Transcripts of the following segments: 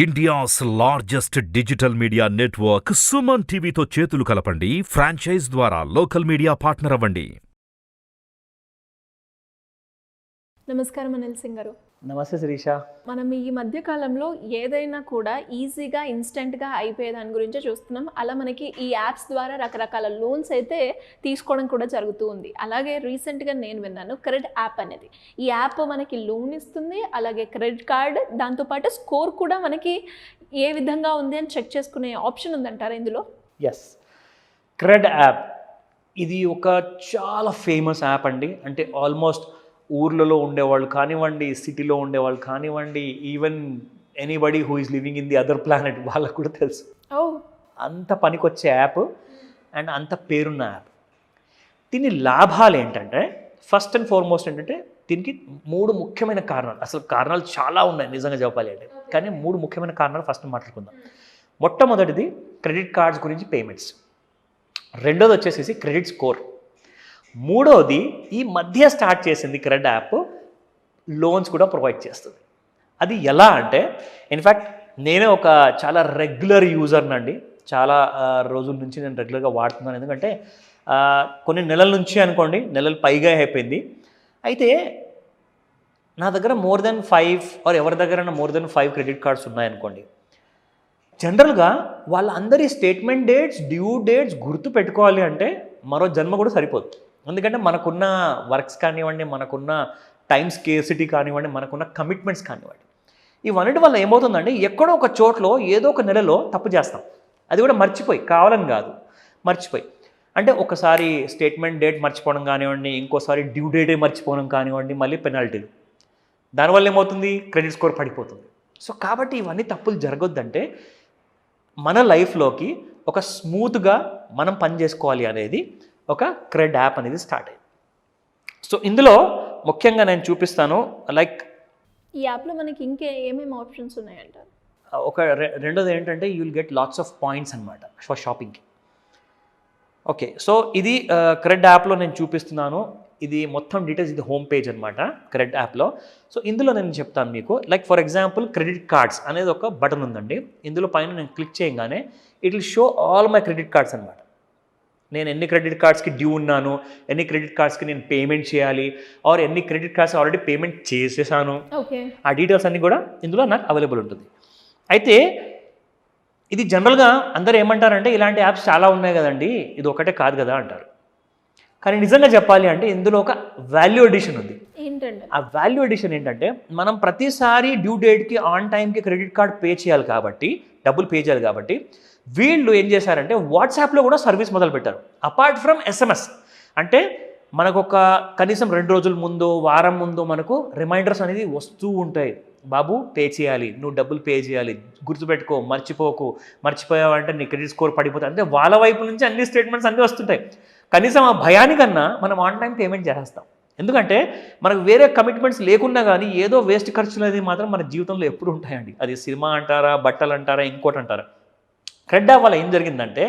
India's largest digital media network Suman టీవీతో చేతులు కలపండి. ఫ్రాంచైజ్ ద్వారా లోకల్ మీడియా పార్ట్నర్ అవ్వండి. నమస్కారం అనిల్ సింగ్ గారు. నమస్తే శిరీష. మనం ఈ మధ్య కాలంలో ఏదైనా కూడా ఈజీగా ఇన్స్టెంట్గా అయిపోయే దాని గురించే చూస్తున్నాం. అలా మనకి ఈ యాప్స్ ద్వారా రకరకాల లోన్స్ అయితే తీసుకోవడం కూడా జరుగుతూ ఉంది. అలాగే రీసెంట్గా నేను విన్నాను క్రెడిట్ యాప్ అనేది. ఈ యాప్ మనకి లోన్ ఇస్తుంది, అలాగే క్రెడిట్ కార్డ్, దాంతోపాటు స్కోర్ కూడా మనకి ఏ విధంగా ఉంది అని చెక్ చేసుకునే ఆప్షన్ ఉందంటారా ఇందులో? ఎస్, క్రెడ్ యాప్ ఇది ఒక చాలా ఫేమస్ యాప్ అండి. అంటే ఆల్మోస్ట్ ఊర్లలో ఉండేవాళ్ళు కానివ్వండి, సిటీలో ఉండేవాళ్ళు కానివ్వండి, even anybody who is living in the other planet వాళ్ళకు కూడా తెలుసు. అంత పనికొచ్చే యాప్ అండ్ అంత పేరున్న యాప్. దీని లాభాలు ఏంటంటే, ఫస్ట్ అండ్ ఫార్మోస్ట్ ఏంటంటే, దీనికి 3 ముఖ్యమైన కారణాలు. అసలు కారణాలు చాలా ఉన్నాయి నిజంగా చెప్పాలి అంటే, కానీ 3 ముఖ్యమైన కారణాలు ఫస్ట్ మాట్లాడుకుందాం. మొట్టమొదటిది క్రెడిట్ కార్డ్స్ గురించి పేమెంట్స్, రెండోది వచ్చేసేసి క్రెడిట్ స్కోర్, మూడోది ఈ మధ్య స్టార్ట్ చేసింది క్రెడ్ యాప్ లోన్స్ కూడా ప్రొవైడ్ చేస్తుంది. అది ఎలా అంటే, ఇన్ఫ్యాక్ట్ నేనే ఒక చాలా రెగ్యులర్ యూజర్నండి. చాలా రోజుల నుంచి నేను రెగ్యులర్గా వాడుతున్నాను. ఎందుకంటే కొన్ని నెలల నుంచి అనుకోండి, నెలలు పైగా అయిపోయింది. అయితే నా దగ్గర మోర్ దెన్ 5 ఆర్ ఎవరి దగ్గర మోర్ దెన్ 5 క్రెడిట్ కార్డ్స్ ఉన్నాయనుకోండి, జనరల్గా వాళ్ళందరి స్టేట్మెంట్ డేట్స్, డ్యూ డేట్స్ గుర్తు పెట్టుకోవాలి అంటే మరో జన్మ కూడా సరిపోదు. ఎందుకంటే మనకున్న వర్క్స్ కానివ్వండి, మనకున్న టైం స్కేర్సిటీ కానివ్వండి, మనకున్న కమిట్మెంట్స్ కానివ్వండి, ఇవన్నిటి వల్ల ఏమవుతుందంటే ఎక్కడో ఒక చోట్లో ఏదో ఒక నెలలో తప్పు చేస్తాం. అది కూడా మర్చిపోయి, కావాలని కాదు, మర్చిపోయి. అంటే ఒకసారి స్టేట్మెంట్ డేట్ మర్చిపోవడం కానివ్వండి, ఇంకోసారి డ్యూ డేటే మర్చిపోవడం కానివ్వండి, మళ్ళీ పెనాల్టీలు. దానివల్ల ఏమవుతుంది, క్రెడిట్ స్కోర్ పడిపోతుంది. సో కాబట్టి ఇవన్నీ తప్పులు జరగొద్దంటే మన లైఫ్లోకి ఒక స్మూత్గా మనం పని చేసుకోవాలి అనేది ఒక క్రెడ్ యాప్ అనేది స్టార్ట్ అయింది. సో ఇందులో ముఖ్యంగా నేను చూపిస్తాను. లైక్ ఈ యాప్లో మనకి ఇంకే ఏమేమి ఆప్షన్స్ ఉన్నాయంటారు? ఒక రెండోది ఏంటంటే, you will get lots of points అనమాట ఫర్ షాపింగ్కి. ఓకే, సో ఇది క్రెడ్ యాప్లో నేను చూపిస్తున్నాను. ఇది మొత్తం డీటెయిల్స్, ఇది హోమ్ పేజ్ అనమాట క్రెడ్ యాప్లో. సో ఇందులో నేను చెప్తాను మీకు. Like for example credit cards అనేది ఒక బటన్ ఉందండి. ఇందులో పైన నేను క్లిక్ చేయగానే it will show all my credit cards అనమాట. నేను ఎన్ని క్రెడిట్ కార్డ్స్కి డ్యూ ఉన్నాను, ఎన్ని క్రెడిట్ కార్డ్స్కి నేను పేమెంట్ చేయాలి, ఆర్ ఎన్ని క్రెడిట్ కార్డ్స్ ఆల్రెడీ పేమెంట్ చేసేసాను, ఆ డీటెయిల్స్ అన్నీ కూడా ఇందులో నాకు అవైలబుల్ ఉంటుంది. అయితే ఇది జనరల్గా అందరూ ఏమంటారంటే, ఇలాంటి యాప్స్ చాలా ఉన్నాయి కదండి, ఇది ఒకటే కాదు కదా అంటారు. కానీ నిజంగా చెప్పాలి అంటే ఇందులో ఒక వాల్యూ ఎడిషన్ ఉంది. ఏంటంటే ఆ వాల్యూ ఎడిషన్ ఏంటంటే, మనం ప్రతిసారి డ్యూ డేట్కి ఆన్ టైంకి క్రెడిట్ కార్డ్ పే చేయాలి కాబట్టి, డబ్బులు పే చేయాలి కాబట్టి, వీళ్ళు ఏం చేశారంటే వాట్సాప్లో కూడా సర్వీస్ మొదలుపెట్టారు. అపార్ట్ ఫ్రమ్ SMS, అంటే మనకు ఒక కనీసం 2 రోజుల ముందు, వారం ముందు మనకు రిమైండర్స్ అనేది వస్తూ ఉంటాయి. బాబు పే చేయాలి, నువ్వు డబ్బులు పే చేయాలి, గుర్తుపెట్టుకో, మర్చిపోకు, మర్చిపోయావంటే నీ క్రెడిట్ స్కోర్ పడిపోతుంది. అంటే వాళ్ళ వైపు నుంచి అన్ని స్టేట్మెంట్స్ అన్నీ వస్తుంటాయి. కనీసం ఆ భయానికన్నా మనం ఆన్ టైం పేమెంట్ చేసేస్తాం. ఎందుకంటే మనకు వేరే కమిట్మెంట్స్ లేకున్నా కానీ ఏదో వేస్ట్ ఖర్చులు అనేది మాత్రం మన జీవితంలో ఎప్పుడు ఉంటాయండి. అది సినిమా అంటారా, బట్టలు అంటారా, ఇంకోటి అంటారా. క్రెడ్ యాప్ వల్ల ఏం జరిగిందంటే,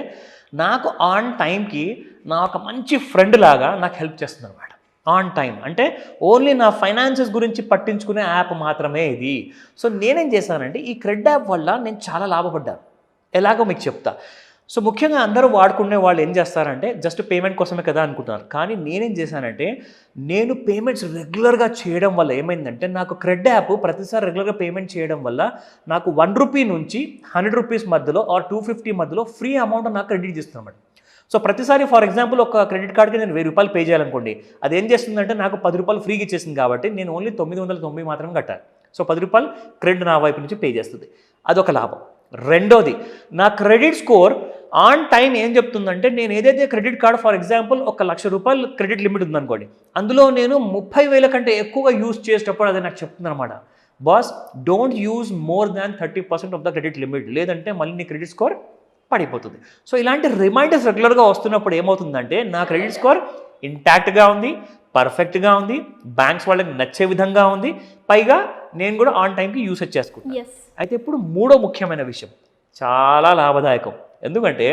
నాకు ఆన్ టైంకి నా ఒక మంచి ఫ్రెండ్ లాగా నాకు హెల్ప్ చేస్తుంది అనమాట. ఆన్ టైం అంటే ఓన్లీ నా ఫైనాన్సెస్ గురించి పట్టించుకునే యాప్ మాత్రమే ఇది. సో నేనేం చేశానంటే, ఈ క్రెడ్ యాప్ వల్ల నేను చాలా లాభపడ్డాను. ఎలాగో మీకు చెప్తా. సో ముఖ్యంగా అందరూ వాడుకునే వాళ్ళు ఏం చేస్తారంటే, జస్ట్ పేమెంట్ కోసమే కదా అనుకుంటున్నారు. కానీ నేనేం చేశానంటే, నేను పేమెంట్స్ రెగ్యులర్గా చేయడం వల్ల ఏమైందంటే, నాకు క్రెడ్ యాప్ ప్రతిసారి రెగ్యులర్గా పేమెంట్ చేయడం వల్ల నాకు 1 రూపీ నుంచి 100 రూపీస్ మధ్యలో ఆర్ 250 మధ్యలో ఫ్రీ అమౌంట్ నాకు క్రెడిట్ చేస్తున్నాడు. సో ప్రతిసారి ఫర్ ఎగ్జాంపుల్ ఒక క్రెడిట్ కార్డ్కి నేను 1000 రూపాయలు పే చేయాలనుకోండి, అది ఏం చేస్తుందంటే నాకు 10 రూపాయలు ఫ్రీగా ఇచ్చేసింది కాబట్టి నేను ఓన్లీ 990 మాత్రం కట్టాలి. సో 10 రూపాయలు క్రెడిట్ నా వైపు నుంచి పే చేస్తుంది. అదొక లాభం. రెండోది, నా క్రెడిట్ స్కోర్ ఆన్ టైం ఏం చెప్తుందంటే, నేను ఏదైతే క్రెడిట్ కార్డ్ ఫర్ ఎగ్జాంపుల్ 1,00,000 రూపాయలు క్రెడిట్ లిమిట్ ఉందనుకోండి, అందులో నేను 30,000 కంటే ఎక్కువగా యూజ్ చేసేటప్పుడు అది నాకు చెప్తుంది అనమాట, boss don't use more than 30% of the credit limit, లేదంటే మళ్ళీ నీ క్రెడిట్ స్కోర్ పడిపోతుంది. సో ఇలాంటి రిమైండర్స్ రెగ్యులర్గా వస్తున్నప్పుడు ఏమవుతుందంటే, నా క్రెడిట్ స్కోర్ ఇంటాక్ట్గా ఉంది, పర్ఫెక్ట్గా ఉంది, బ్యాంక్స్ వాళ్ళకి నచ్చే విధంగా ఉంది, పైగా నేను కూడా ఆన్ టైంకి యూసేజ్ చేసుకుంటాను. అయితే ఇప్పుడు మూడో ముఖ్యమైన విషయం చాలా లాభదాయకం. ఎందుకంటే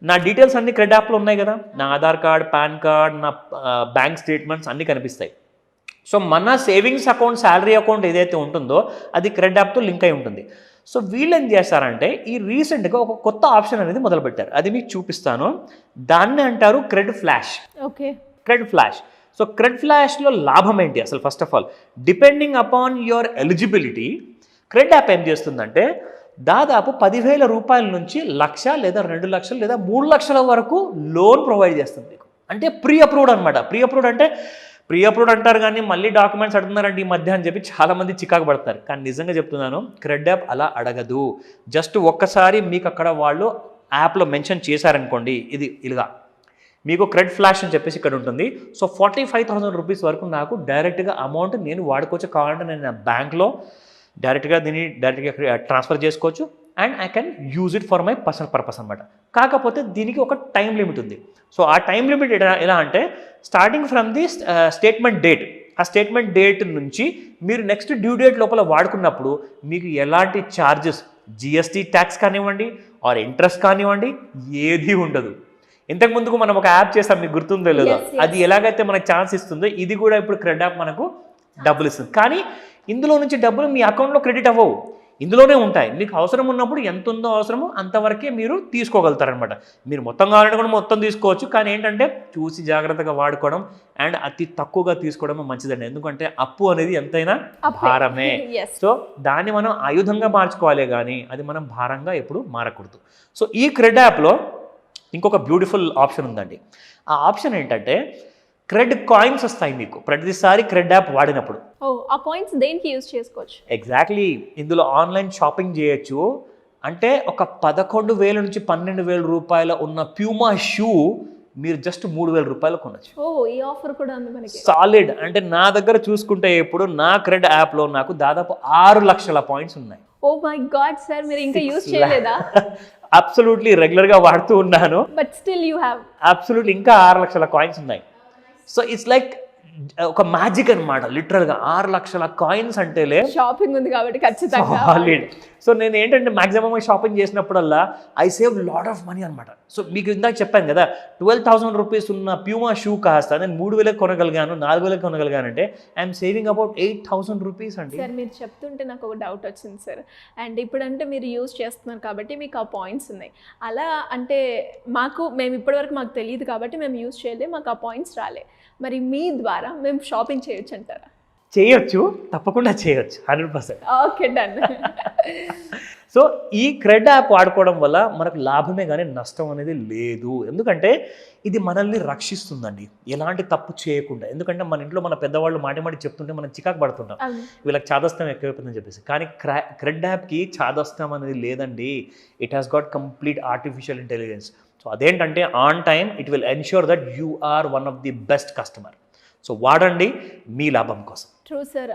నా డీటెయిల్స్ అన్ని క్రెడ్ యాప్లో ఉన్నాయి కదా, నా ఆధార్ కార్డ్, పాన్ కార్డ్, నా బ్యాంక్ స్టేట్మెంట్స్ అన్నీ కనిపిస్తాయి. సో మన సేవింగ్స్ అకౌంట్, శాలరీ అకౌంట్ ఏదైతే ఉంటుందో అది క్రెడ్ యాప్తో లింక్ అయి ఉంటుంది. సో వీళ్ళు ఏం చేస్తారంటే ఈ రీసెంట్గా ఒక కొత్త ఆప్షన్ అనేది మొదలుపెట్టారు. అది మీకు చూపిస్తాను. దాన్ని అంటారు CRED flash. Okay. CRED flash. So CRED ఫ్లాష్లో లాభం ఏంటి అసలు? First of all, depending upon your eligibility, CRED app ఏం చేస్తుందంటే దాదాపు 10,000 రూపాయల నుంచి 1,00,000 లేదా 2,00,000 లేదా 3,00,000 వరకు లోన్ ప్రొవైడ్ చేస్తుంది మీకు. అంటే ప్రీ అప్రూవ్డ్ అనమాట. ప్రీ అప్రూవ్డ్ అంటే ప్రీ అప్రూవ్డ్ అంటారు కానీ మళ్ళీ డాక్యుమెంట్స్ అడుగుతున్నారంటే ఈ మధ్య అని చెప్పి చాలామంది చికాకు పడతారు. కానీ నిజంగా చెప్తున్నాను, క్రెడ్ యాప్ అలా అడగదు. జస్ట్ ఒక్కసారి మీకు అక్కడ వాళ్ళు యాప్లో మెన్షన్ చేశారనుకోండి, ఇది ఇలాగా మీకు క్రెడ్ ఫ్లాష్ అని చెప్పేసి ఇక్కడ ఉంటుంది. సో 45,000 రూపీస్ వరకు నాకు డైరెక్ట్గా అమౌంట్ నేను వాడుకోవచ్చు. కావాలంటే నేను నా బ్యాంక్లో డైరెక్ట్గా ట్రాన్స్ఫర్ చేసుకోవచ్చు and I can use it for my personal purpose అనమాట. కాకపోతే దీనికి ఒక టైం లిమిట్ ఉంది. సో ఆ టైం లిమిట్ ఎలా అంటే starting from the statement date. ఆ స్టేట్మెంట్ డేట్ నుంచి మీరు నెక్స్ట్ డ్యూ డేట్ లోపల వాడుకున్నప్పుడు మీకు ఎలాంటి ఛార్జెస్, జిఎస్టీ ట్యాక్స్ కానివ్వండి ఆర్ ఇంట్రెస్ట్ కానివ్వండి, ఏది ఉండదు. ఇంతకు ముందుకు మనం ఒక యాప్ చేస్తాం, మీకు గుర్తుందో లేదో, అది ఎలాగైతే మనకు ఛాన్స్ ఇస్తుందో ఇది కూడా ఇప్పుడు క్రెడ్ యాప్ మనకు డబ్బులు ఇస్తుంది. కానీ ఇందులో నుంచి డబ్బులు మీ అకౌంట్లో క్రెడిట్ అవ్వవు, ఇందులోనే ఉంటాయి. మీకు అవసరం ఉన్నప్పుడు ఎంత ఉందో అవసరమో అంతవరకే మీరు తీసుకోగలుగుతారనమాట. మీరు మొత్తం కావాలంటే కూడా మొత్తం తీసుకోవచ్చు. కానీ ఏంటంటే చూసి జాగ్రత్తగా వాడుకోవడం అండ్ అతి తక్కువగా తీసుకోవడం మంచిదండి. ఎందుకంటే అప్పు అనేది ఎంతైనా భారమే. సో దాన్ని మనం ఆయుధంగా మార్చుకోవాలి కానీ అది మనం భారంగా ఎప్పుడు మారకూడదు. సో ఈ క్రెడ్ యాప్లో ఇంకొక బ్యూటిఫుల్ ఆప్షన్ ఉందండి. ఆ ఆప్షన్ ఏంటంటే క్రెడ్ కాయిన్స్ వస్తాయి మీకు ప్రతిసారి క్రెడ్ యాప్ వాడినప్పుడు. ఆ కాయిన్స్ దేనికి యూజ్ చేసుకోవచ్చు? ఎగ్జాక్ట్లీ, ఇందులో ఆన్లైన్ షాపింగ్ చేయొచ్చు. అంటే ఒక 11,000 నుంచి 12,000 రూపాయల ఉన్న ప్యూమా షూ మీరు జస్ట్ 3,000 రూపాయలు కొనొచ్చు. ఈ ఆఫర్ కూడా ఉంది మనకి. సాలిడ్. అంటే నా దగ్గర చూసుకుంటే ఇప్పుడు నా క్రెడ్ యాప్లో నాకు దాదాపు 6 లక్షల పాయింట్స్ ఉన్నాయి. ఓ మై గాడ్ సార్, మీరు ఇంకా యూజ్ చేయలేదా? అబ్సల్యూట్లీ రెగ్యులర్గా వాడుతూ ఉన్నాను. But still you have. Absolutely ఇంకా 6 లక్షల కాయిన్స్ ఉన్నాయి. సో ఇట్స్ లైక్ ఒక మ్యాజిక్ అనమాట. లిటరల్గా 6 లక్షల కాయిన్స్ అంటేలే షాపింగ్ ఉంది కాబట్టి ఖచ్చితంగా. సో నేను ఏంటంటే మాక్సిమం షాపింగ్ చేసినప్పుడల్లా I save lot of money అనమాట. సో మీకు ఇందాక చెప్పాను కదా, 12,000 రూపీస్ ఉన్న ప్యూమా షూ కాస్త నేను 3,000 కొనగలిగాను, 4,000 కొనగలిగానంటే ఐఎమ్ సేవింగ్ అబౌట్ 8,000 రూపీస్ అండి. సార్ మీరు చెప్తుంటే నాకు ఒక డౌట్ వచ్చింది సార్. అండ్ ఇప్పుడంటే మీరు యూజ్ చేస్తున్నారు కాబట్టి మీకు ఆ పాయింట్స్ ఉన్నాయి. అలా అంటే మేము ఇప్పటివరకు మాకు తెలియదు కాబట్టి మేము యూజ్ చేయలే, మాకు ఆ పాయింట్స్ రాలే. మరి మీ ద్వారా మేము షాపింగ్ చేయొచ్చు అంటారా? చేయొచ్చు, తప్పకుండా చేయొచ్చు, 100%. Okay, done. సో ఈ క్రెడ్ యాప్ వాడుకోవడం వల్ల మనకు లాభమే కానీ నష్టం అనేది లేదు. ఎందుకంటే ఇది మనల్ని రక్షిస్తుందండి, ఎలాంటి తప్పు చేయకుండా. ఎందుకంటే మన ఇంట్లో మన పెద్దవాళ్ళు మాటి చెప్తుంటే మనం చికాకు పడుతుంటాం, వీళ్ళకి చాదస్తం ఎక్కువైపోతుందని చెప్పేసి. కానీ క్రెడ్ యాప్కి చాదస్తం అనేది లేదండి. It has got complete artificial intelligence. So అదేంటంటే on time it will ensure that you are one of the best customer. So వాడండి మీ లాభం కోసం. True sir.